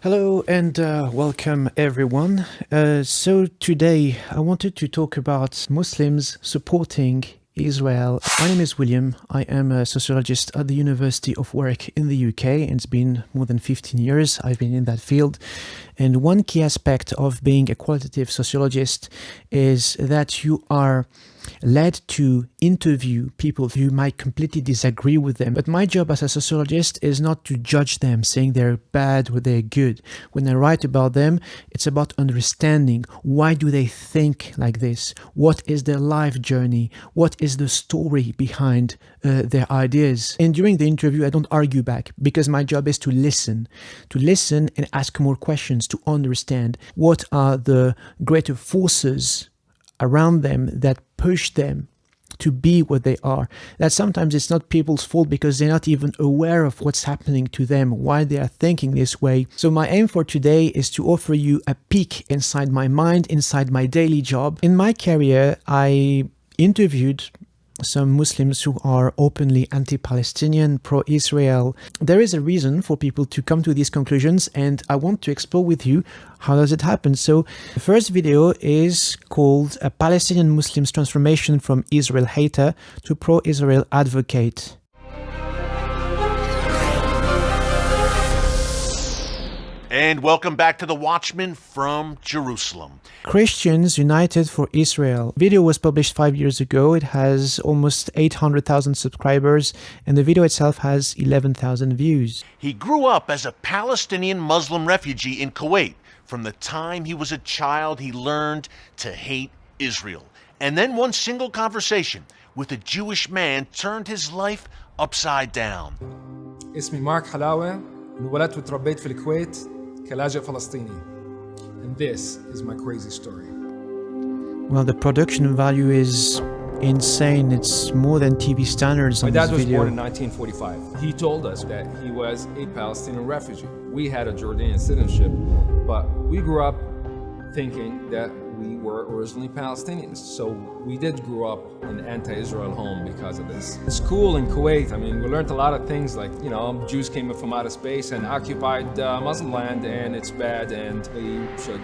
Hello and welcome everyone. So today I wanted to talk about Muslims supporting Israel. My name is William. I am a sociologist at the University of Warwick in the UK, and it's been more than 15 years I've been in that field. And one key aspect of being a qualitative sociologist is that you are led to interview people who might completely disagree with them. But my job as a sociologist is not to judge them, saying they're bad or they're good. When I write about them, it's about understanding why do they think like this? What is their life journey? What is the story behind their ideas? And during the interview, I don't argue back because my job is to listen and ask more questions to understand what are the greater forces around them that push them to be what they are. That sometimes it's not people's fault because they're not even aware of what's happening to them, why they are thinking this way. So my aim for today is to offer you a peek inside my mind, inside my daily job. In my career, I interviewed some Muslims who are openly anti-Palestinian, pro-Israel. There is a reason for people to come to these conclusions, and I want to explore with you how does it happen. So the first video is called A Palestinian Muslim's Transformation from Israel Hater to Pro-Israel Advocate. And welcome back to The Watchman from Jerusalem. Christians United for Israel. Video was published 5 years ago. It has almost 800,000 subscribers, and the video itself has 11,000 views. He grew up as a Palestinian Muslim refugee in Kuwait. From the time he was a child, he learned to hate Israel. And then one single conversation with a Jewish man turned his life upside down. اسمي مارك حلاوة. انولدت وتربيت في الكويت كلاجئ فلسطيني. And this is my crazy story. Well, the production value is insane. It's more than TV standards on this video. My dad was born in 1945. He told us that he was a Palestinian refugee. We had a Jordanian citizenship, but we grew up thinking that we were originally Palestinians. So we did grow up in an anti-Israel home because of this. In school in Kuwait, we learned a lot of things like, Jews came from outer space and occupied Muslim land, and it's bad and we should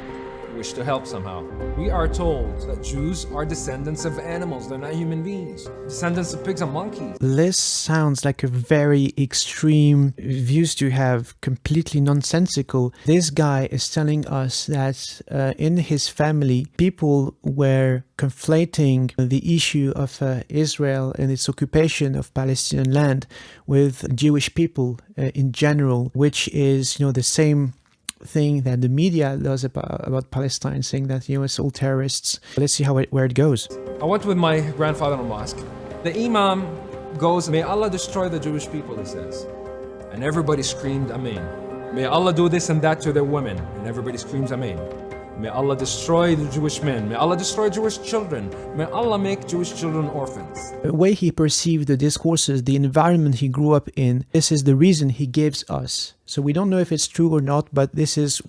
wish to help somehow. We are told that Jews are descendants of animals. They're not human beings. Descendants of pigs and monkeys. This sounds like a very extreme views to have, completely nonsensical. This guy is telling us that in his family, people were conflating the issue of Israel and its occupation of Palestinian land with Jewish people in general, which is, the same thing that the media does about Palestine, saying that it's all terrorists. Let's see where it goes. I went with my grandfather to a mosque. The Imam goes, "May Allah destroy the Jewish people," he says. And everybody screamed, "Amen." "May Allah do this and that to their women," and everybody screams, "Amen." "May Allah destroy the Jewish men. May Allah destroy Jewish children. May Allah make Jewish children orphans." The way he perceived the discourses, the environment he grew up in, this is the reason he gives us. So we don't know if it's true or not, but this is,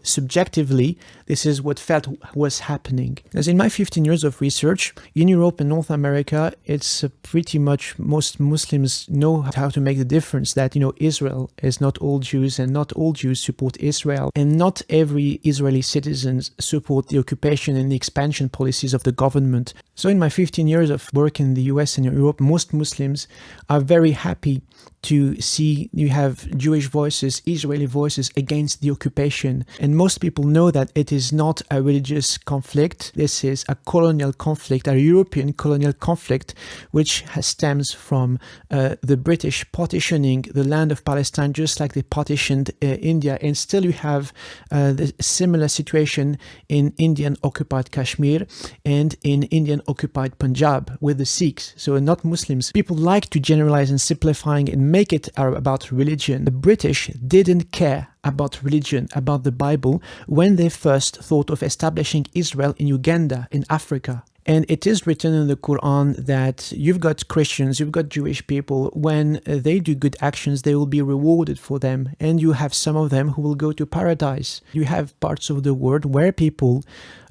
subjectively, this is what felt was happening. As in my 15 years of research, in Europe and North America, it's pretty much most Muslims know how to make the difference that, Israel is not all Jews and not all Jews support Israel. And not every Israeli citizens support the occupation and the expansion policies of the government. So in my 15 years of work in the US and Europe, most Muslims are very happy to see you have Jewish voices, Israeli voices against the occupation. And most people know that it is not a religious conflict. This is a colonial conflict, a European colonial conflict, which stems from the British partitioning the land of Palestine, just like they partitioned India. And still you have the similar situation in Indian occupied Kashmir and in Indian occupied Punjab with the Sikhs. So not Muslims. People like to generalize and simplifying and make it about religion. The British didn't care about religion, about the Bible, when they first thought of establishing Israel in Uganda, in Africa. And it is written in the Quran that you've got Christians, you've got Jewish people, when they do good actions, they will be rewarded for them. And you have some of them who will go to paradise. You have parts of the world where people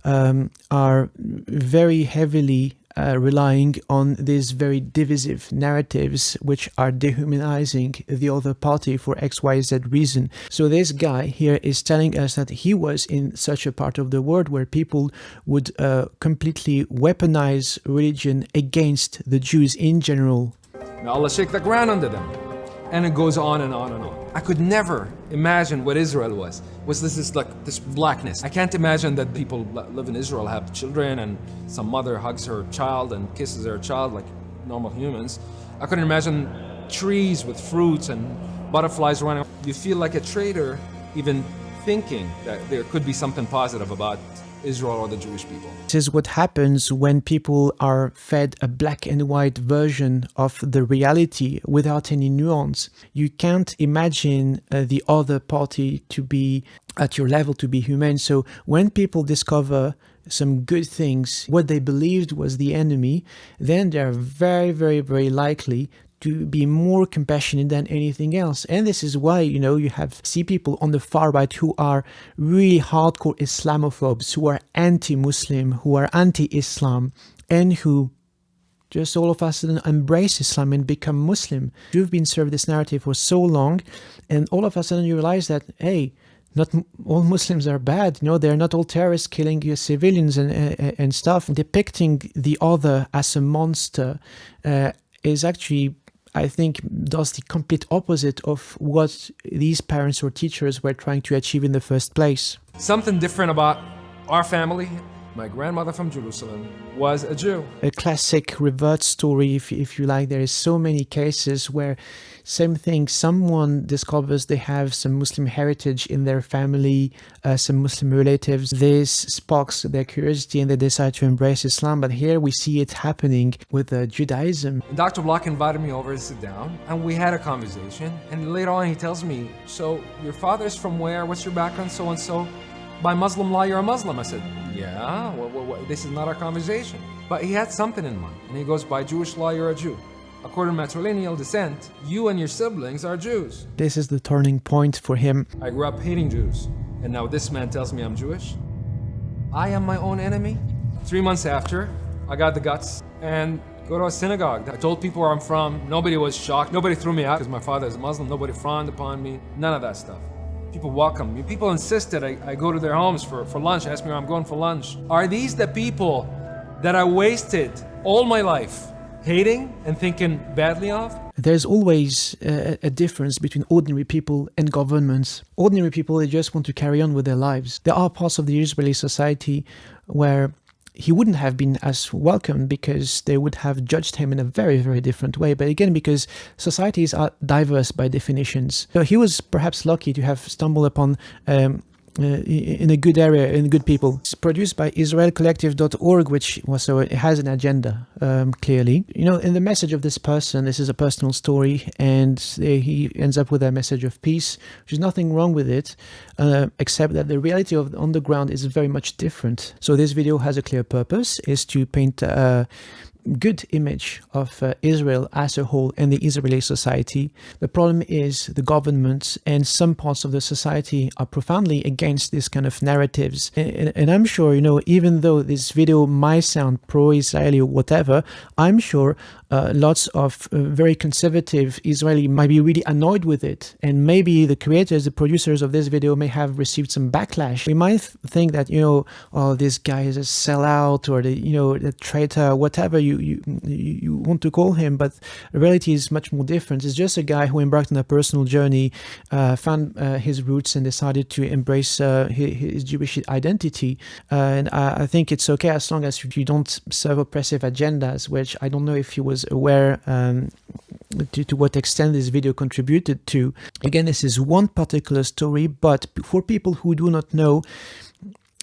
are very heavily relying on these very divisive narratives which are dehumanizing the other party for XYZ reason. So this guy here is telling us that he was in such a part of the world where people would completely weaponize religion against the Jews in general. May Allah shake the ground under them. And it goes on and on and on. I could never imagine what Israel was. This blackness. I can't imagine that people live in Israel, have children, and some mother hugs her child and kisses her child like normal humans. I couldn't imagine trees with fruits and butterflies running. You feel like a traitor even thinking that there could be something positive about Israel or the Jewish people. This is what happens when people are fed a black and white version of the reality without any nuance. You can't imagine the other party to be at your level, to be humane. So when people discover some good things, what they believed was the enemy, then they're very, very, very likely to be more compassionate than anything else. And this is why, you see people on the far right who are really hardcore Islamophobes, who are anti-Muslim, who are anti-Islam, and who just all of a sudden embrace Islam and become Muslim. You've been served this narrative for so long, and all of a sudden you realize that, hey, not all Muslims are bad. They're not all terrorists killing civilians and stuff. Depicting the other as a monster is actually, I think, does the complete opposite of what these parents or teachers were trying to achieve in the first place. Something different about our family. My grandmother from Jerusalem was a Jew. A classic revert story, if you like. There is so many cases where same thing, someone discovers they have some Muslim heritage in their family, some Muslim relatives. This sparks their curiosity and they decide to embrace Islam. But here we see it happening with Judaism. Dr. Block invited me over to sit down and we had a conversation. And later on he tells me, so your father's from where? What's your background? So and so. By Muslim law, you're a Muslim. I said, yeah, this is not our conversation. But he had something in mind. And he goes, by Jewish law, you're a Jew. According to matrilineal descent, you and your siblings are Jews. This is the turning point for him. I grew up hating Jews. And now this man tells me I'm Jewish. I am my own enemy. 3 months after, I got the guts and go to a synagogue. I told people where I'm from. Nobody was shocked. Nobody threw me out because my father is a Muslim. Nobody frowned upon me. None of that stuff. People welcome me. People insisted I go to their homes for lunch, ask me where I'm going for lunch. Are these the people that I wasted all my life hating and thinking badly of? There's always a difference between ordinary people and governments. Ordinary people, they just want to carry on with their lives. There are parts of the Israeli society where he wouldn't have been as welcome because they would have judged him in a very, very different way. But again, because societies are diverse by definitions. So he was perhaps lucky to have stumbled upon in a good area, in good people. It's produced by israelcollective.org, which so it has an agenda, clearly. In the message of this person, this is a personal story, and he ends up with a message of peace, which is nothing wrong with it, except that the reality on the ground is very much different. So this video has a clear purpose, is to paint a good image of Israel as a whole and the Israeli society. The problem is the government and some parts of the society are profoundly against this kind of narratives. And I'm sure, even though this video might sound pro-Israeli or whatever, I'm sure lots of very conservative Israeli might be really annoyed with it. And maybe the creators, the producers of this video may have received some backlash. We might think that, this guy is a sellout or the traitor, whatever you want to call him, but the reality is much more different. It's just a guy who embarked on a personal journey, found his roots and decided to embrace his Jewish identity. And I think it's okay as long as you don't serve oppressive agendas, which I don't know if he was aware to what extent this video contributed to. Again, this is one particular story, but for people who do not know,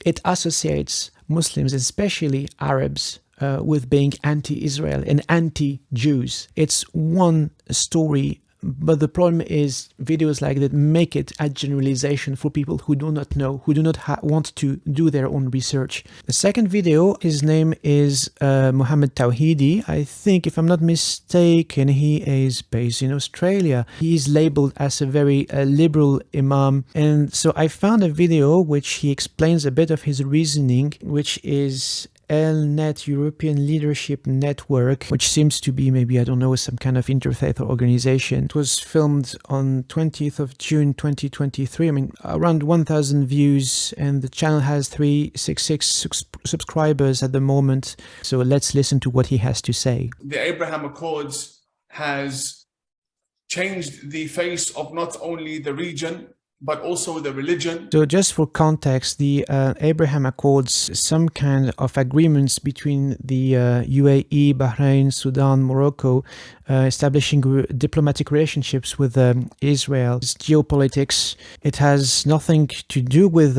it associates Muslims, especially Arabs, with being anti-Israel and anti-Jews. It's one story, but the problem is videos like that make it a generalization for people who do not know, who do not want to do their own research. The second video, his name is Mohammad Tawhidi. I think, if I'm not mistaken, he is based in Australia. He is labeled as a very liberal Imam. And so I found a video which he explains a bit of his reasoning, which is FELNET, European Leadership Network, which seems to be maybe, I don't know, some kind of interfaith organization. It was filmed on 20th of June 2023. I mean, around 1,000 views, and the channel has 366 subscribers at the moment. So let's listen to what he has to say. The Abraham Accords has changed the face of not only the region, but also the religion. So just for context, the Abraham Accords, some kind of agreements between the UAE, Bahrain, Sudan, Morocco, establishing diplomatic relationships with Israel. It's geopolitics. It has nothing to do with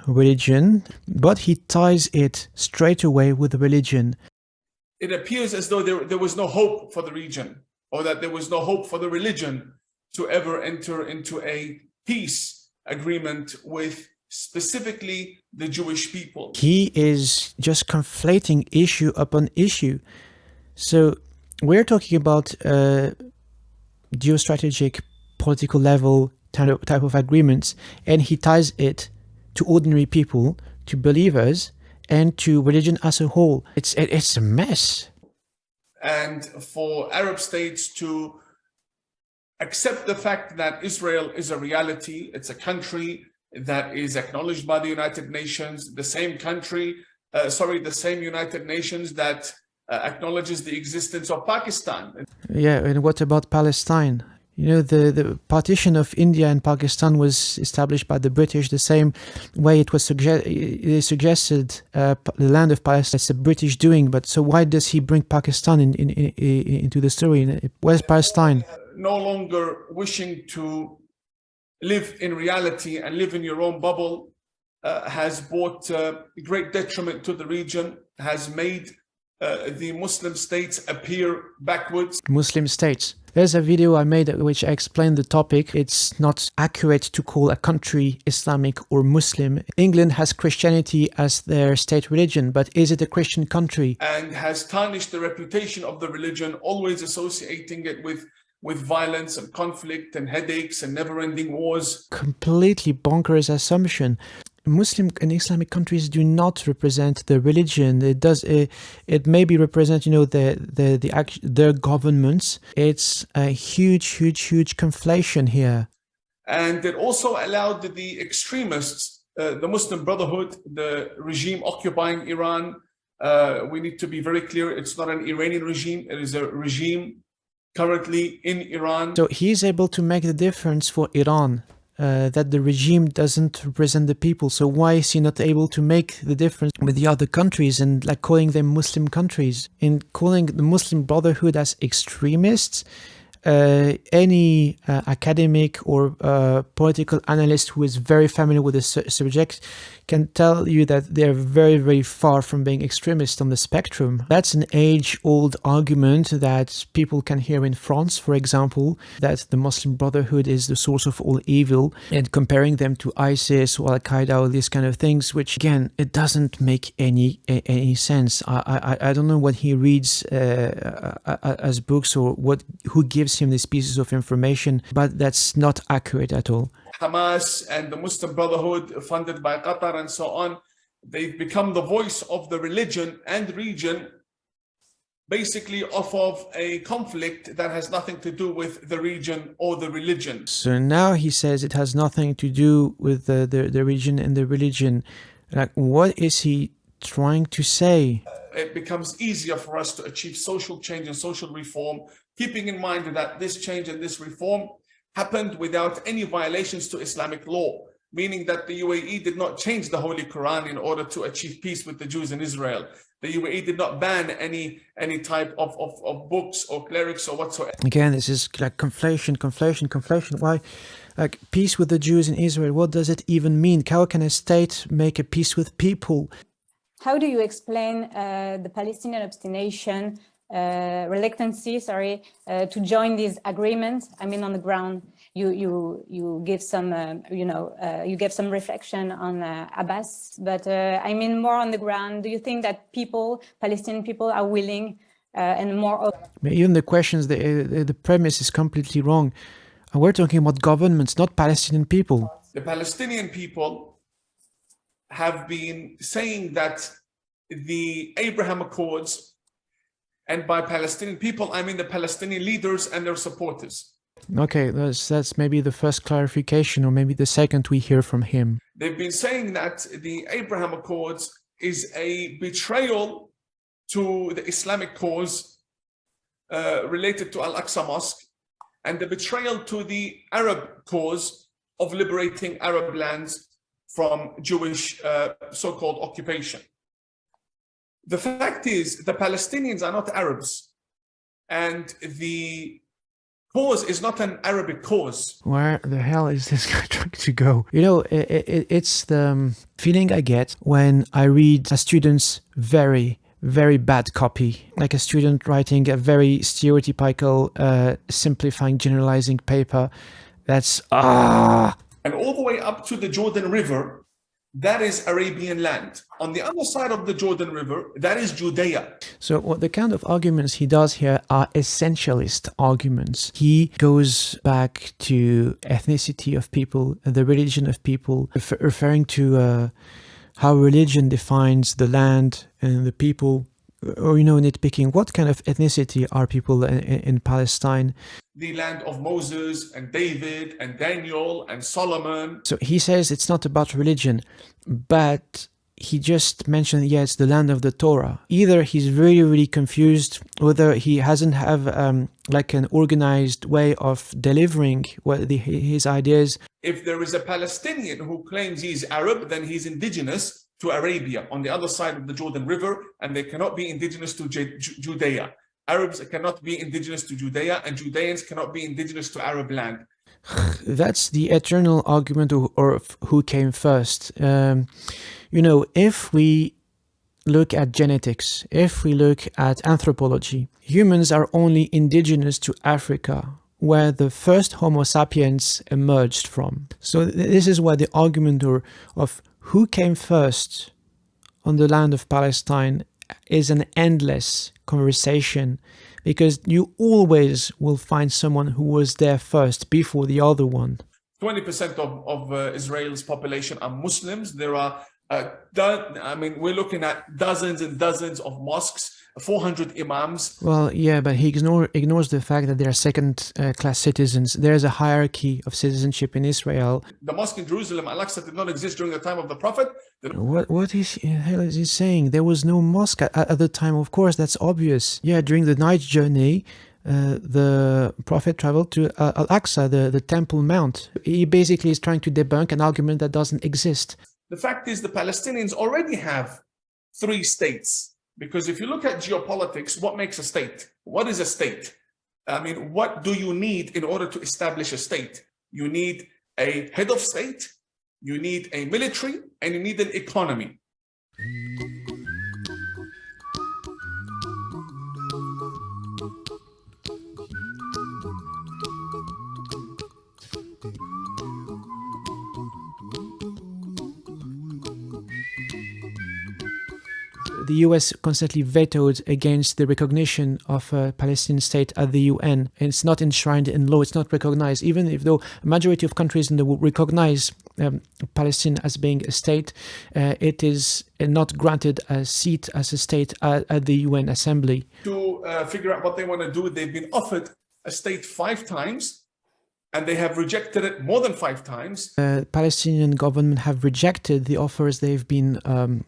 religion, but he ties it straight away with religion. It appears as though there was no hope for the region, or that there was no hope for the religion to ever enter into a peace agreement with specifically the Jewish people. He is just conflating issue upon issue. So we're talking about geostrategic, political level type of agreements, and he ties it to ordinary people, to believers, and to religion as a whole. It's a mess. And for Arab states to accept the fact that Israel is a reality, it's a country that is acknowledged by the United Nations, the same United Nations that acknowledges the existence of Pakistan. Yeah, and what about Palestine? You know, the partition of India and Pakistan was established by the British the same way it was suggested the land of Palestine is a British doing. But so why does he bring Pakistan into the story? Where's Palestine? No longer wishing to live in reality and live in your own bubble has brought great detriment to the region, has made the Muslim states appear backwards. Muslim states. There's a video I made which I explained the topic. It's not accurate to call a country Islamic or Muslim. England has Christianity as their state religion, but is it a Christian country? And has tarnished the reputation of the religion, always associating it with violence and conflict and headaches and never-ending wars. Completely bonkers assumption. Muslim and Islamic countries do not represent the religion. It maybe represent, you know, their governments. It's a huge conflation here. And it also allowed the extremists, the Muslim Brotherhood, the regime occupying Iran. We need to be very clear. It's not an Iranian regime. It is a regime currently in Iran. So he's able to make the difference for Iran. That the regime doesn't represent the people. So why is he not able to make the difference with the other countries and like calling them Muslim countries? In calling the Muslim Brotherhood as extremists, any academic or political analyst who is very familiar with the subject can tell you that they're very far from being extremists on the spectrum. That's an age-old argument that people can hear in France, for example, that the Muslim Brotherhood is the source of all evil, and comparing them to ISIS or Al-Qaeda or these kind of things, which again, it doesn't make any sense. I don't know what he reads as books or who gives him these pieces of information, but that's not accurate at all. Hamas and the Muslim Brotherhood, funded by Qatar and so on, they've become the voice of the religion and region, basically off of a conflict that has nothing to do with the region or the religion. So now he says it has nothing to do with the region and the religion. Like, what is he trying to say? It becomes easier for us to achieve social change and social reform, keeping in mind that this change and this reform happened without any violations to Islamic law, meaning that the UAE did not change the Holy Quran in order to achieve peace with the Jews in Israel. The UAE did not ban any type of books or clerics or whatsoever. Again, this is like conflation. Why? Like, peace with the Jews in Israel, what does it even mean? How can a state make a peace with people? How do you explain the Palestinian reluctancy to join these agreements? I mean, on the ground, you give some you give some reflection on Abbas, but I mean more on the ground. Do you think that Palestinian people are willing and more? Even the questions, the premise is completely wrong. We're talking about governments, not Palestinian people. The Palestinian people have been saying that the Abraham Accords, and by Palestinian people, I mean the Palestinian leaders and their supporters. Okay, that's maybe the first clarification, or maybe the second we hear from him. They've been saying that the Abraham Accords is a betrayal to the Islamic cause related to Al-Aqsa Mosque, and the betrayal to the Arab cause of liberating Arab lands from Jewish so-called occupation. The fact is, the Palestinians are not Arabs, and the cause is not an Arabic cause. Where the hell is this guy trying to go? You know, it's the feeling I get when I read a student's very bad copy, like a student writing a very stereotypical, simplifying, generalizing paper. That's And all the way up to the Jordan River, that is Arabian land. On the other side of the Jordan River, that is Judea. So what the kind of arguments he does here are essentialist arguments. He goes back to ethnicity of people, the religion of people, referring to how religion defines the land and the people, or, you know, nitpicking, what kind of ethnicity are people in Palestine? The land of Moses and David and Daniel and Solomon. So he says it's not about religion, but he just mentioned, yeah, it's the land of the Torah. Either he's really confused, whether he hasn't have like an organized way of delivering his ideas. If there is a Palestinian who claims he's Arab, then he's indigenous to Arabia on the other side of the Jordan River, and they cannot be indigenous to Judea. Arabs cannot be indigenous to Judea, and Judeans cannot be indigenous to Arab land. That's the eternal argument of who came first. You know, if we look at genetics, if we look at anthropology, humans are only indigenous to Africa, where the first Homo sapiens emerged from. So this is why the argument of who came first on the land of Palestine is an endless conversation, because you always will find someone who was there first before the other one. 20% of Israel's population are Muslims. There are, we're looking at dozens and dozens of mosques, 400 imams. Well, yeah, but he ignores the fact that they are second-class citizens. There's a hierarchy of citizenship in Israel. The mosque in Jerusalem, Al-Aqsa, did not exist during the time of the Prophet. What hell is he saying? There was no mosque at the time, of course, that's obvious. Yeah, during the night journey, the Prophet traveled to Al-Aqsa, the Temple Mount. He basically is trying to debunk an argument that doesn't exist. The fact is, the Palestinians already have 3 states. Because if you look at geopolitics, what makes a state? What is a state? I mean, what do you need in order to establish a state? You need a head of state, you need a military, and you need an economy. The US constantly vetoed against the recognition of a Palestinian state at the UN. And it's not enshrined in law, it's not recognized, even if though a majority of countries in the world recognize Palestine as being a state, it is not granted a seat as a state at the UN Assembly. To figure out what they want to do, they've been offered a state 5 times, and they have rejected it more than 5 times. The Palestinian government have rejected the offers they've been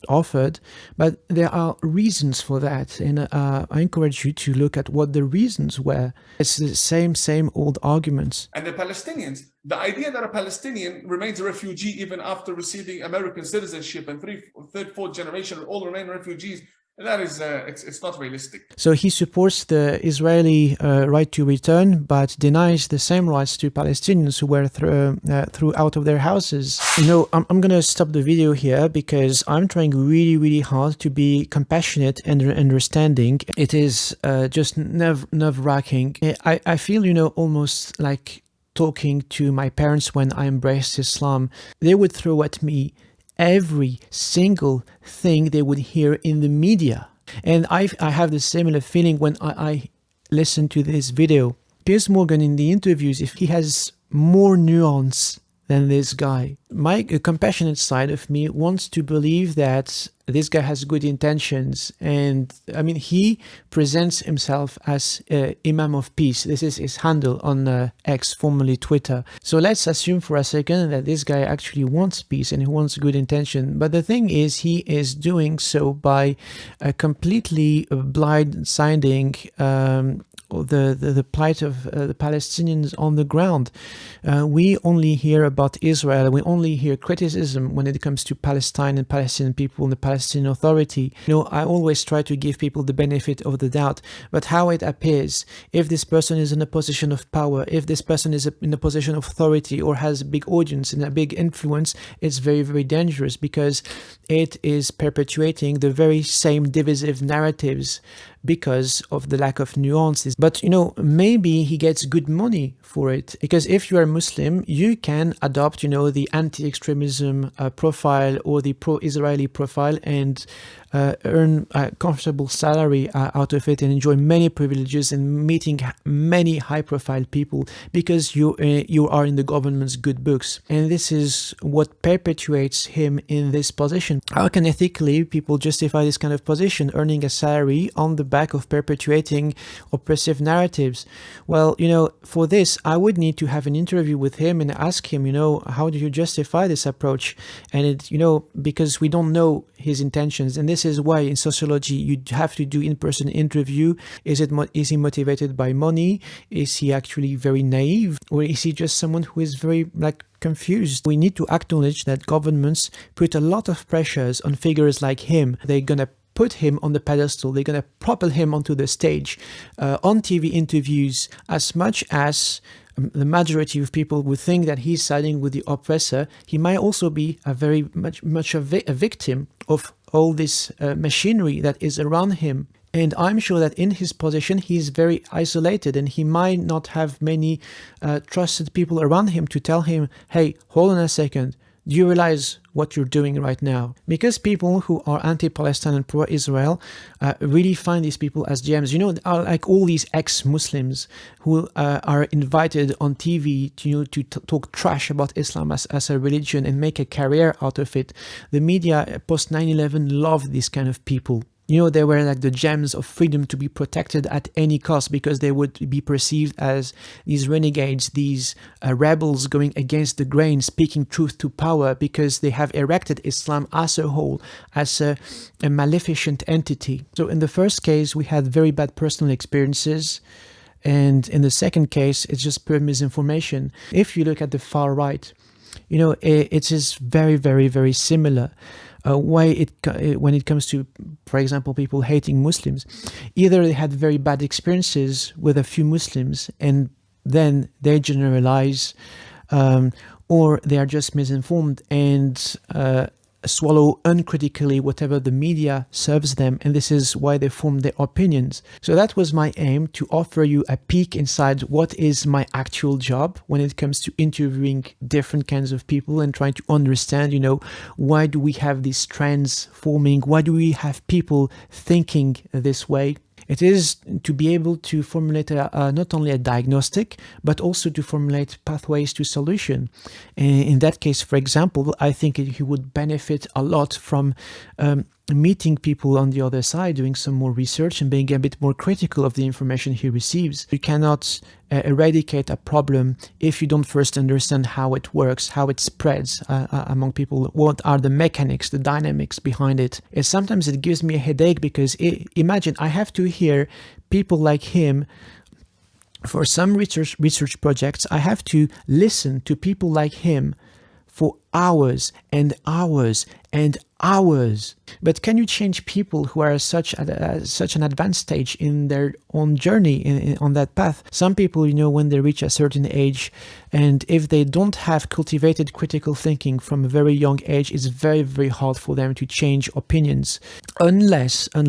offered, but there are reasons for that, and I encourage you to look at what the reasons were. It's the same old arguments. And the Palestinians, the idea that a Palestinian remains a refugee even after receiving American citizenship and 3rd, 4th generation all remain refugees, that is, it's not realistic. So he supports the Israeli right to return, but denies the same rights to Palestinians who were threw out of their houses. You know, I'm going to stop the video here because I'm trying really hard to be compassionate and understanding. It is just nerve-wracking. I feel, you know, almost like talking to my parents when I embraced Islam. They would throw at me every single thing they would hear in the media. And I have the similar feeling when I listen to this video. Piers Morgan in the interviews, if he has more nuance than this guy. My compassionate side of me wants to believe that this guy has good intentions, and I mean, he presents himself as Imam of Peace. This is his handle on X, formerly Twitter. So let's assume for a second that this guy actually wants peace and he wants good intention. But the thing is, he is doing so by completely blindsiding the plight of the Palestinians on the ground. We only hear about Israel, we only hear criticism when it comes to Palestine and Palestinian people and the Palestinian Authority. You know, I always try to give people the benefit of the doubt, but how it appears, if this person is in a position of power, if this person is in a position of authority or has a big audience and a big influence, it's very, very dangerous, because it is perpetuating the very same divisive narratives because of the lack of nuances. But, you know, maybe he gets good money for it, because if you are Muslim, you can adopt, you know, the anti-extremism profile or the pro-Israeli profile and earn a comfortable salary out of it and enjoy many privileges and meeting many high-profile people because you are in the government's good books. And this is what perpetuates him in this position. How can ethically people justify this kind of position, earning a salary on the back of perpetuating oppressive narratives? Well, you know, for this, I would need to have an interview with him and ask him, you know, how do you justify this approach? And it, you know, because we don't know his intentions, and this is why in sociology you have to do in-person interview. Is he motivated by money? Is he actually very naive, or is he just someone who is very confused? We need to acknowledge that governments put a lot of pressures on figures like him. They're gonna put him on the pedestal, they're going to propel him onto the stage on TV interviews, as much as the majority of people would think that he's siding with the oppressor. He might also be a very much a victim of all this machinery that is around him. And I'm sure that in his position, he's very isolated, and he might not have many trusted people around him to tell him, hey, hold on a second, do you realize what you're doing right now? Because people who are anti-Palestine and pro-Israel really find these people as gems. You know, are like all these ex-Muslims who are invited on TV to talk trash about Islam as a religion and make a career out of it. The media post 9/11 love these kind of people. You know, they were like the gems of freedom to be protected at any cost, because they would be perceived as these renegades, these rebels going against the grain, speaking truth to power, because they have erected Islam as a whole, as a maleficent entity. So in the first case, we had very bad personal experiences. And in the second case, it's just pure misinformation. If you look at the far right, you know, it is very, very, very similar. When it comes to, for example, people hating Muslims, either they had very bad experiences with a few Muslims and then they generalize, or they are just misinformed and swallow uncritically whatever the media serves them, and this is why they form their opinions. So that was my aim, to offer you a peek inside what is my actual job when it comes to interviewing different kinds of people and trying to understand, you know, why do we have these trends forming? Why do we have people thinking this way? It is to be able to formulate not only a diagnostic, but also to formulate pathways to solution. In that case, for example, I think he would benefit a lot from meeting people on the other side, doing some more research and being a bit more critical of the information he receives. You cannot eradicate a problem if you don't first understand how it works, how it spreads among people, what are the mechanics, the dynamics behind it. And sometimes it gives me a headache, because imagine I have to hear people like him. For some research projects, I have to listen to people like him for hours and hours and hours. But can you change people who are such an advanced stage in their own journey on that path? Some people, you know, when they reach a certain age, and if they don't have cultivated critical thinking from a very young age, it's very, very hard for them to change opinions. Unless, and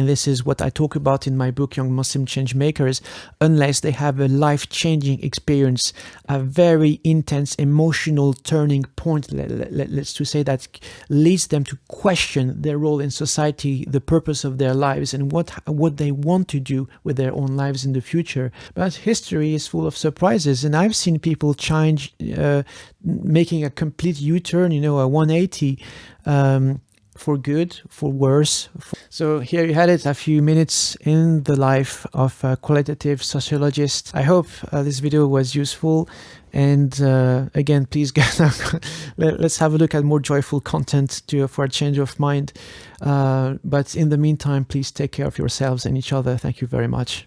this is what I talk about in my book, Young Muslim Change Makers, unless they have a life-changing experience, a very intense emotional turning point, let's to say, that leads them to question their role in society, the purpose of their lives, and what they want to do with their own lives in the future. But history is full of surprises, and I've seen people change, making a complete U-turn, a 180, for good, for worse. So here you had it, a few minutes in the life of a qualitative sociologist. I hope this video was useful. And again, please let's have a look at more joyful content for a change of mind. But in the meantime, please take care of yourselves and each other. Thank you very much.